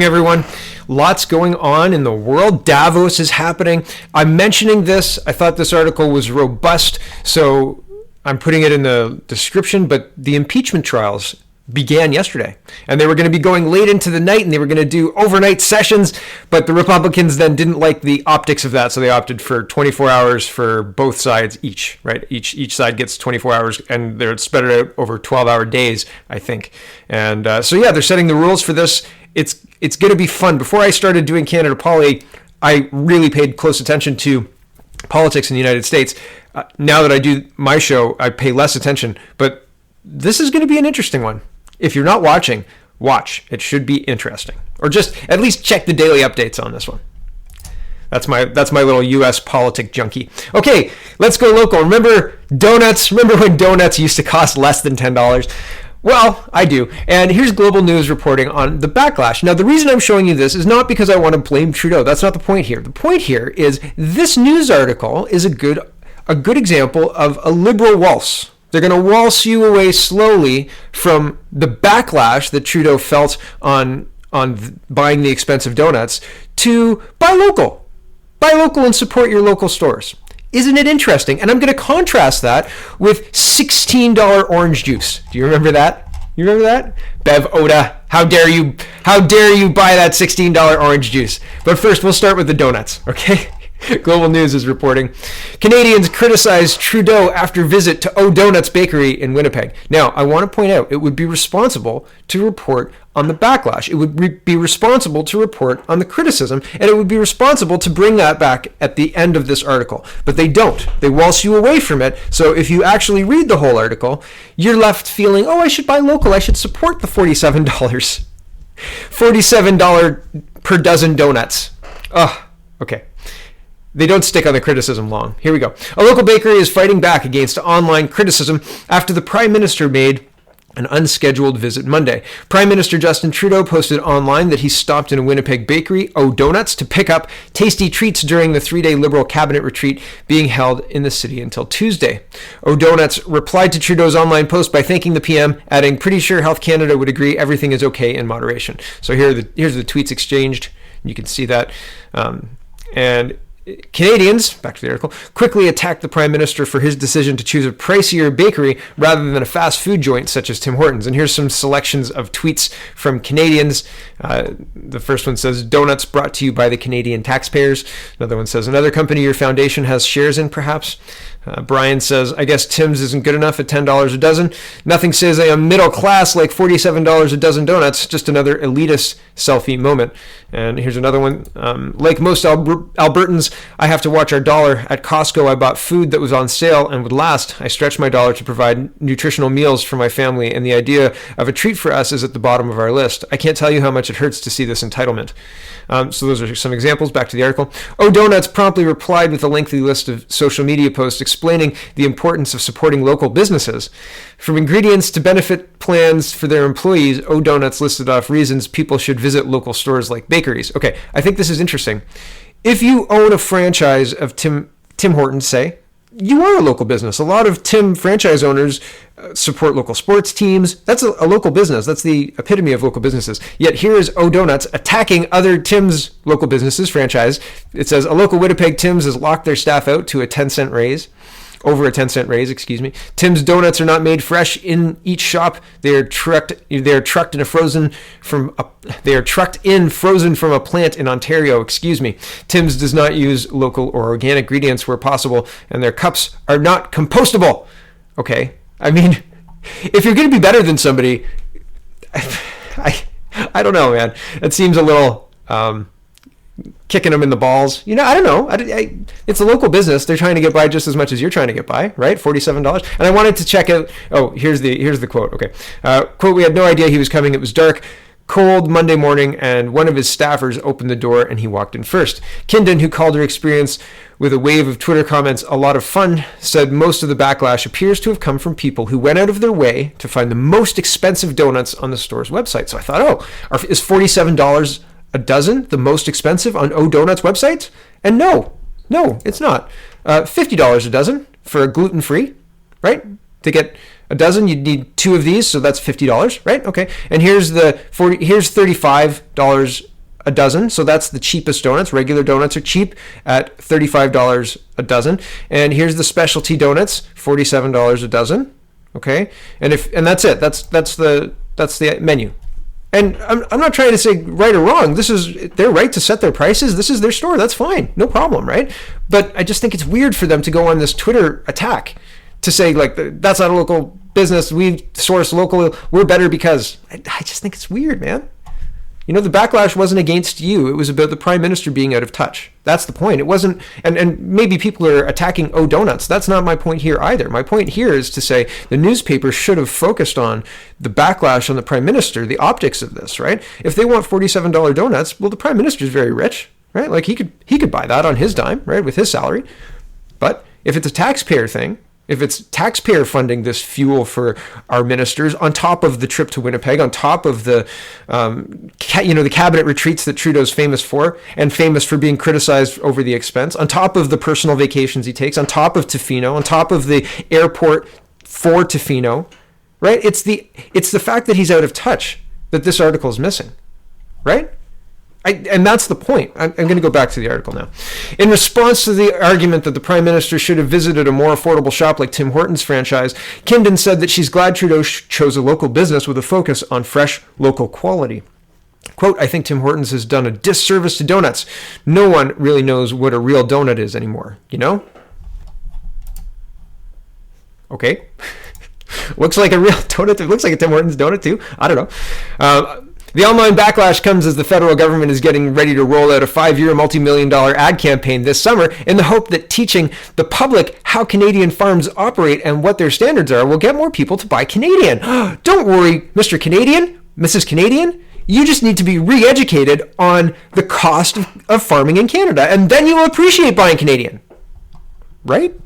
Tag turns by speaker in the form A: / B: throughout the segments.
A: Everyone, lots going on in the world. Davos is happening. I'm mentioning this. I thought this article was robust, so I'm putting it in the description, but the impeachment trials began yesterday, and they were going to be going late into the night, and they were going to do overnight sessions, but the Republicans then didn't like the optics of that, so they opted for 24 hours for both sides each, right? Each side gets 24 hours, and they're spread it out over 12-hour days, I think. And so yeah, they're setting the rules for this. It's going to be fun. Before I started doing Canada Poly, I really paid close attention to politics in the United States. Now that I do my show, I pay less attention, but this is going to be an interesting one. If you're not watching, watch. It should be interesting. Or just at least check the daily updates on this one. That's my little U.S. politic junkie. Okay, let's go local. Remember donuts? Remember when donuts used to cost less than $10? Well, I do. And here's Global News reporting on the backlash. Now, the reason I'm showing you this is not because I want to blame Trudeau. That's not the point here. The point here is this news article is a good example of a liberal waltz. They're going to waltz you away slowly from the backlash that Trudeau felt on buying the expensive donuts to buy local. Buy local and support your local stores. Isn't it interesting? And I'm going to contrast that with $16 orange juice. Do you remember that? You remember that? Bev Oda, how dare you buy that $16 orange juice? But first, we'll start with the donuts, okay? Global News is reporting, Canadians criticize Trudeau after visit to Ohdonuts Bakery in Winnipeg. Now, I want to point out, it would be responsible to report on the backlash. It would be responsible to report on the criticism, and it would be responsible to bring that back at the end of this article. But they don't. They waltz you away from it. So if you actually read the whole article, you're left feeling, oh, I should buy local. I should support the $47. $47 per dozen donuts. Oh, okay. They don't stick on the criticism long. Here we go. A local bakery is fighting back against online criticism after the Prime Minister made an unscheduled visit Monday. Prime Minister Justin Trudeau posted online that he stopped in a Winnipeg bakery, Ohdonuts, to pick up tasty treats during the 3-day Liberal cabinet retreat being held in the city until Tuesday. Ohdonuts replied to Trudeau's online post by thanking the PM, adding, "Pretty sure Health Canada would agree everything is okay in moderation." So here's the tweets exchanged. You can see that. And Canadians, back to the article, quickly attacked the Prime Minister for his decision to choose a pricier bakery rather than a fast food joint such as Tim Hortons. And here's some selections of tweets from Canadians. The first one says, "Donuts brought to you by the Canadian taxpayers." Another one says, "Another company your foundation has shares in, perhaps?" Brian says, "I guess Tim's isn't good enough at $10 a dozen. Nothing says I am middle class like $47 a dozen donuts. Just another elitist selfie moment." And here's another one. "Like most Albertans, I have to watch our dollar. At Costco, I bought food that was on sale and would last. I stretch my dollar to provide nutritional meals for my family, and the idea of a treat for us is at the bottom of our list. I can't tell you how much it hurts to see this entitlement." So those are some examples. Back to the article. Ohdonuts promptly replied with a lengthy list of social media posts explaining the importance of supporting local businesses. From ingredients to benefit plans for their employees, Ohdonuts listed off reasons people should visit local stores like bakeries. Okay, I think this is interesting. If you own a franchise of Tim Hortons, say, you are a local business. A lot of Tim franchise owners support local sports teams. That's a local business. That's the epitome of local businesses. Yet here is Ohdonuts attacking other Tim's local businesses franchise. It says, "A local Winnipeg Tim's has locked their staff out to a 10-cent raise. Over a 10-cent raise, excuse me. Tim's donuts are not made fresh in each shop. They are trucked in frozen from a plant in Ontario, excuse me. Tim's does not use local or organic ingredients where possible, and their cups are not compostable." Okay. I mean, if you're going to be better than somebody, I don't know, man. It seems a little kicking them in the balls. You know, I don't know. It's a local business. They're trying to get by just as much as you're trying to get by, right? $47. And I wanted to check out. Oh, here's the quote. Okay. Quote, "We had no idea he was coming. It was dark, cold Monday morning, and one of his staffers opened the door and he walked in first." Kindon, who called her experience with a wave of Twitter comments a lot of fun, said most of the backlash appears to have come from people who went out of their way to find the most expensive donuts on the store's website. So I thought, is $47 a dozen the most expensive on Ohdonuts website? And no, it's not. $50 a dozen for a gluten-free, right? To get a dozen, you'd need 2 of these, so that's $50, right? Okay. And here's here's $35 a dozen, so that's the cheapest donuts. Regular donuts are cheap at $35 a dozen. And here's the specialty donuts, $47 a dozen. Okay? And that's it. That's the menu. And I'm not trying to say right or wrong. This is their right to set their prices. This is their store. That's fine. No problem, right? But I just think it's weird for them to go on this Twitter attack to say, like, that's not a local business. We source local. We're better because... I just think it's weird, man. You know, the backlash wasn't against you. It was about the Prime Minister being out of touch. That's the point. It wasn't, and maybe people are attacking Ohdonuts. That's not my point here either. My point here is to say the newspaper should have focused on the backlash on the Prime Minister, the optics of this, right? If they want $47 donuts, well, the Prime Minister is very rich, right? Like he could buy that on his dime, right, with his salary. But if it's a taxpayer thing, if it's taxpayer funding this fuel for our ministers, on top of the trip to Winnipeg, on top of the, the cabinet retreats that Trudeau's famous for, and famous for being criticized over the expense, on top of the personal vacations he takes, on top of Tofino, on top of the airport for Tofino, right? It's the fact that he's out of touch that this article is missing, right? And that's the point. I'm going to go back to the article now. In response to the argument that the Prime Minister should have visited a more affordable shop like Tim Hortons franchise, Kimden said that she's glad Trudeau chose a local business with a focus on fresh, local quality. Quote, I think Tim Hortons has done a disservice to donuts. No one really knows what a real donut is anymore, you know? Okay. Looks like a real donut. It looks like a Tim Hortons donut too. I don't know. The online backlash comes as the federal government is getting ready to roll out a 5-year multi-million-dollar ad campaign this summer in the hope that teaching the public how Canadian farms operate and what their standards are will get more people to buy Canadian. Don't worry, Mr. Canadian, Mrs. Canadian. You just need to be re-educated on the cost of farming in Canada, and then you will appreciate buying Canadian. Right?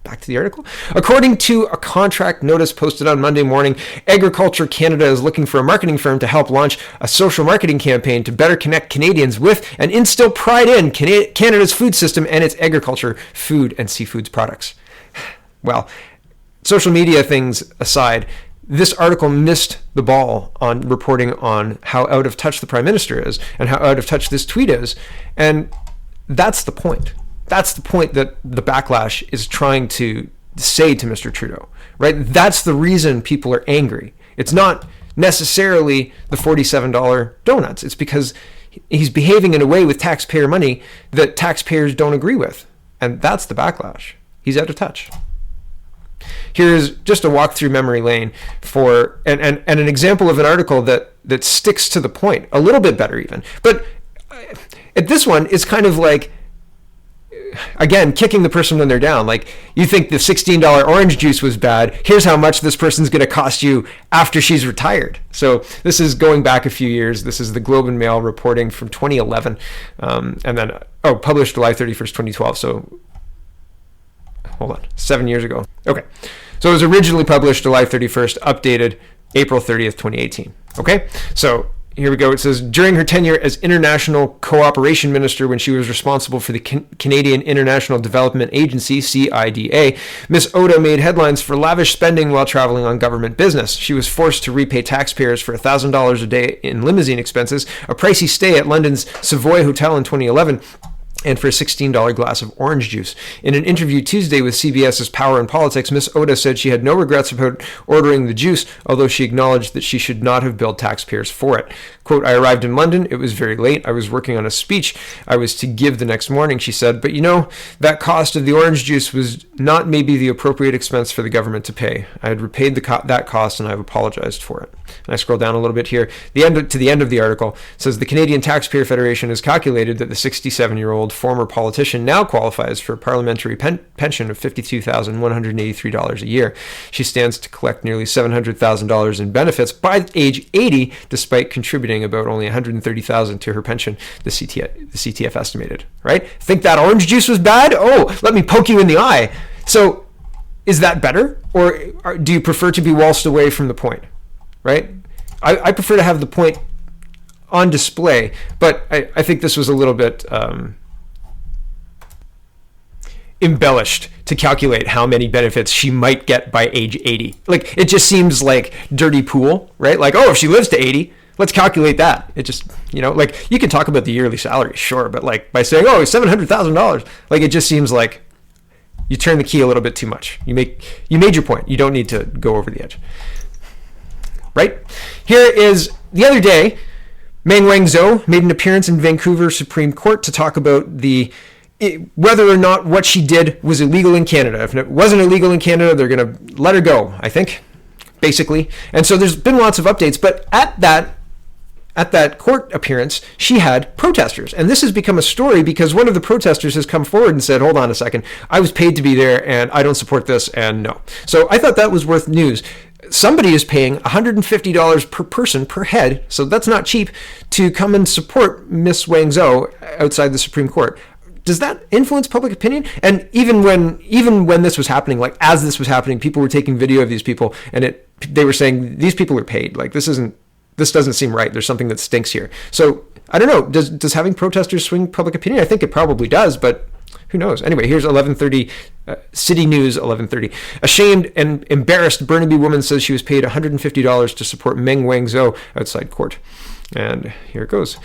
A: Back to the article. According to a contract notice posted on Monday morning, Agriculture Canada is looking for a marketing firm to help launch a social marketing campaign to better connect Canadians with and instill pride in Canada's food system and its agriculture, food, and seafoods products. Well, social media things aside, this article missed the ball on reporting on how out of touch the Prime Minister is and how out of touch this tweet is. And that's the point. That's the point that the backlash is trying to say to Mr. Trudeau, right? That's the reason people are angry. It's not necessarily the $47 donuts. It's because he's behaving in a way with taxpayer money that taxpayers don't agree with. And that's the backlash. He's out of touch. Here's just a walk through memory lane for and an example of an article that sticks to the point, a little bit better even. But at this one, it's kind of like, again, kicking the person when they're down. Like, you think the $16 orange juice was bad. Here's how much this person's going to cost you after she's retired. So this is going back a few years. This is the Globe and Mail reporting from 2011. And then, published July 31st, 2012. So, hold on, 7 years ago. Okay. So it was originally published July 31st, updated April 30th, 2018. Okay. So here we go. It says, during her tenure as International Cooperation Minister, when she was responsible for the Canadian International Development Agency, CIDA, Ms. Oda made headlines for lavish spending while traveling on government business. She was forced to repay taxpayers for $1,000 a day in limousine expenses, a pricey stay at London's Savoy Hotel in 2011, and for a $16 glass of orange juice. In an interview Tuesday with CBS's Power and Politics, Ms. Oda said she had no regrets about ordering the juice, although she acknowledged that she should not have billed taxpayers for it. Quote, I arrived in London. It was very late. I was working on a speech I was to give the next morning, she said. But that cost of the orange juice was not maybe the appropriate expense for the government to pay. I had repaid that cost and I've apologized for it. And I scroll down a little bit here. To the end of the article, it says the Canadian Taxpayer Federation has calculated that the 67-year-old former politician now qualifies for a parliamentary pension of $52,183 a year. She stands to collect nearly $700,000 in benefits by age 80, despite contributing about only $130,000 to her pension, the CTF estimated. Right? Think that orange juice was bad? Oh, let me poke you in the eye. So, is that better, or do you prefer to be waltzed away from the point? Right? I prefer to have the point on display, but I think this was a little bit. embellished to calculate how many benefits she might get by age 80. Like, it just seems like dirty pool, right? Like, oh, if she lives to 80, let's calculate that. It just, like, you can talk about the yearly salary, sure, but like by saying, oh, $700,000, like, it just seems like you turn the key a little bit too much. You made your point. You don't need to go over the edge. Right? Here is the other day, Meng Wanzhou made an appearance in Vancouver Supreme Court to talk about whether or not what she did was illegal in Canada. If it wasn't illegal in Canada, they're going to let her go, I think, basically. And so there's been lots of updates, but at that court appearance, she had protesters. And this has become a story because one of the protesters has come forward and said, hold on a second, I was paid to be there and I don't support this, and no. So I thought that was worth news. Somebody is paying $150 per person per head, so that's not cheap, to come and support Miss Wanzhou outside the Supreme Court. Does that influence public opinion? And even when this was happening, like as this was happening, people were taking video of these people, and they were saying these people are paid. Like this doesn't seem right. There's something that stinks here. So I don't know. Does having protesters swing public opinion? I think it probably does, but who knows? Anyway, here's 11:30, City News 11:30. Ashamed and embarrassed Burnaby woman says she was paid $150 to support Meng Wanzhou outside court. And here it goes.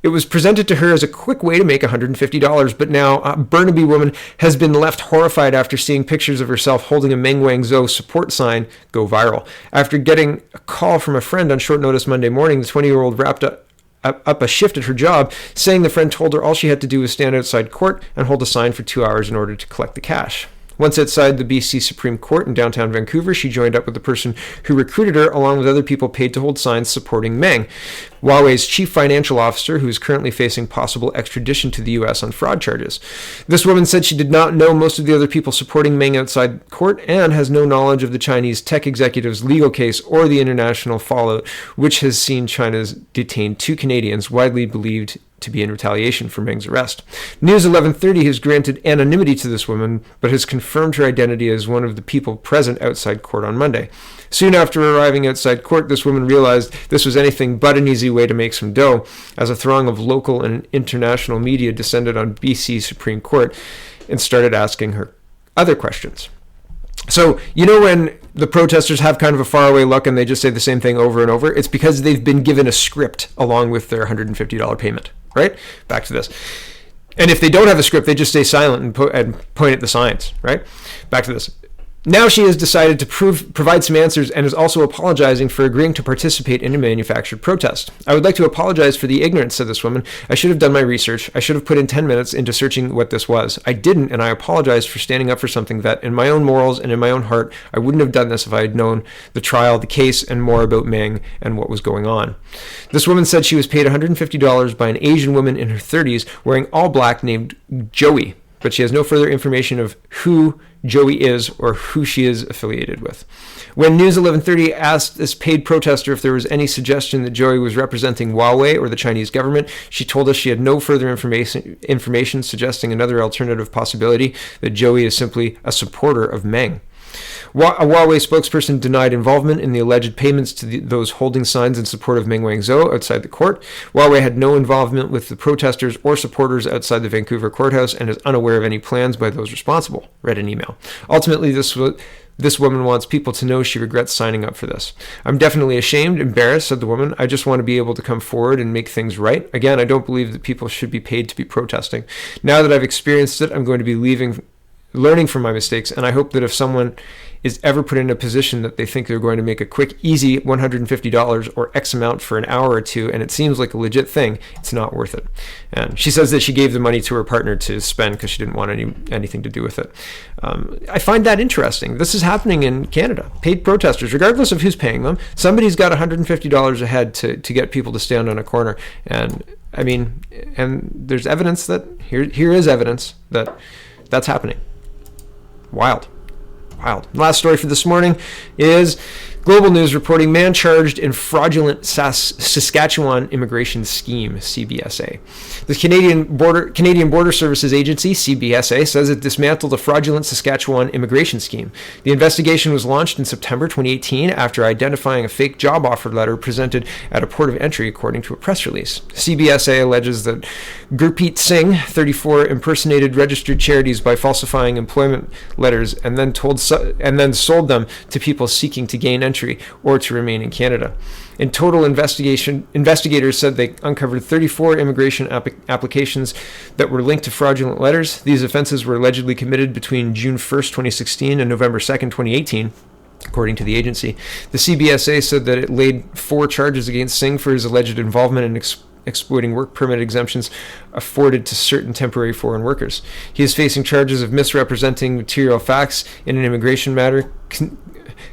A: It was presented to her as a quick way to make $150, but now a Burnaby woman has been left horrified after seeing pictures of herself holding a Meng Wanzhou support sign go viral. After getting a call from a friend on short notice Monday morning, the 20-year-old wrapped up a shift at her job, saying the friend told her all she had to do was stand outside court and hold a sign for 2 hours in order to collect the cash. Once outside the BC Supreme Court in downtown Vancouver, she joined up with the person who recruited her, along with other people paid to hold signs supporting Meng, Huawei's chief financial officer, who is currently facing possible extradition to the U.S. on fraud charges. This woman said she did not know most of the other people supporting Meng outside court and has no knowledge of the Chinese tech executive's legal case or the international fallout, which has seen China's detained 2 Canadians, widely believed to be in retaliation for Meng's arrest. News 11:30 has granted anonymity to this woman, but has confirmed her identity as one of the people present outside court on Monday. Soon after arriving outside court, this woman realized this was anything but an easy way to make some dough, as a throng of local and international media descended on BC Supreme Court and started asking her other questions. So, when the protesters have kind of a faraway look and they just say the same thing over and over, it's because they've been given a script along with their $150 payment, right? Back to this. And if they don't have a script, they just stay silent and point at the signs, right? Back to this. Now she has decided to provide some answers and is also apologizing for agreeing to participate in a manufactured protest. I would like to apologize for the ignorance, said this woman. I should have done my research. I should have put in 10 minutes into searching what this was. I didn't, and I apologize for standing up for something that, in my own morals and in my own heart, I wouldn't have done this if I had known the trial, the case, and more about Meng and what was going on. This woman said she was paid $150 by an Asian woman in her 30s wearing all black named Joey, but she has no further information of who Joey is or who she is affiliated with. When News 1130 asked this paid protester if there was any suggestion that Joey was representing Huawei or the Chinese government, she told us she had no further information suggesting another alternative possibility, that Joey is simply a supporter of Meng. A Huawei spokesperson denied involvement in the alleged payments to those holding signs in support of Meng Wanzhou outside the court. Huawei had no involvement with the protesters or supporters outside the Vancouver courthouse and is unaware of any plans by those responsible, read an email. Ultimately, this woman wants people to know she regrets signing up for this. I'm definitely ashamed, embarrassed, said the woman. I just want to be able to come forward and make things right. Again, I don't believe that people should be paid to be protesting. Now that I've experienced it, I'm going to be learning from my mistakes, and I hope that if someone is ever put in a position that they think they're going to make a quick, easy $150 or X amount for an hour or two, and it seems like a legit thing, it's not worth it. And she says that she gave the money to her partner to spend because she didn't want anything to do with it. I find that interesting. This is happening in Canada. Paid protesters, regardless of who's paying them, somebody's got $150 a head to get people to stand on a corner. And I mean, and there's evidence that, here is evidence that that's happening. Wild. Last story for this morning is Global News reporting man charged in fraudulent Saskatchewan immigration scheme, CBSA. The Canadian Border Services Agency, CBSA, says it dismantled a fraudulent Saskatchewan immigration scheme. The investigation was launched in September 2018 after identifying a fake job offer letter presented at a port of entry, according to a press release. CBSA alleges that Gurpreet Singh, 34, impersonated registered charities by falsifying employment letters and then sold them to people seeking to gain entry or to remain in Canada. In total, investigators said they uncovered 34 immigration applications that were linked to fraudulent letters. These offenses were allegedly committed between June 1st, 2016 and November 2nd, 2018. According to the agency, the CBSA said that it laid 4 charges against Singh for his alleged involvement in exploiting work permit exemptions afforded to certain temporary foreign workers. He is facing charges of misrepresenting material facts in an immigration matter,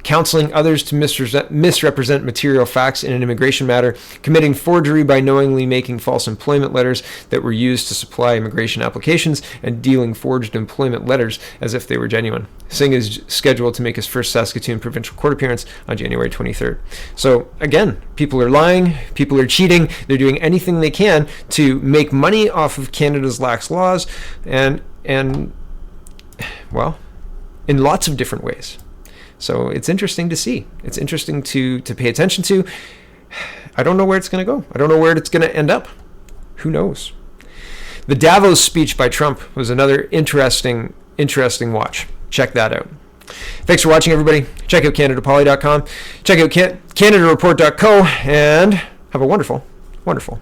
A: counseling others to misrepresent material facts in an immigration matter, committing forgery by knowingly making false employment letters that were used to supply immigration applications, and dealing forged employment letters as if they were genuine. Singh is scheduled to make his first Saskatoon provincial court appearance on January 23rd. So again, people are lying, people are cheating, they're doing anything they can to make money off of Canada's lax laws, and well, in lots of different ways. So it's interesting to see. It's interesting to pay attention to. I don't know where it's going to go. I don't know where it's going to end up. Who knows? The Davos speech by Trump was another interesting watch. Check that out. Thanks for watching, everybody. Check out CanadaPoly.com. Check out CanadaReport.co, and have a wonderful, wonderful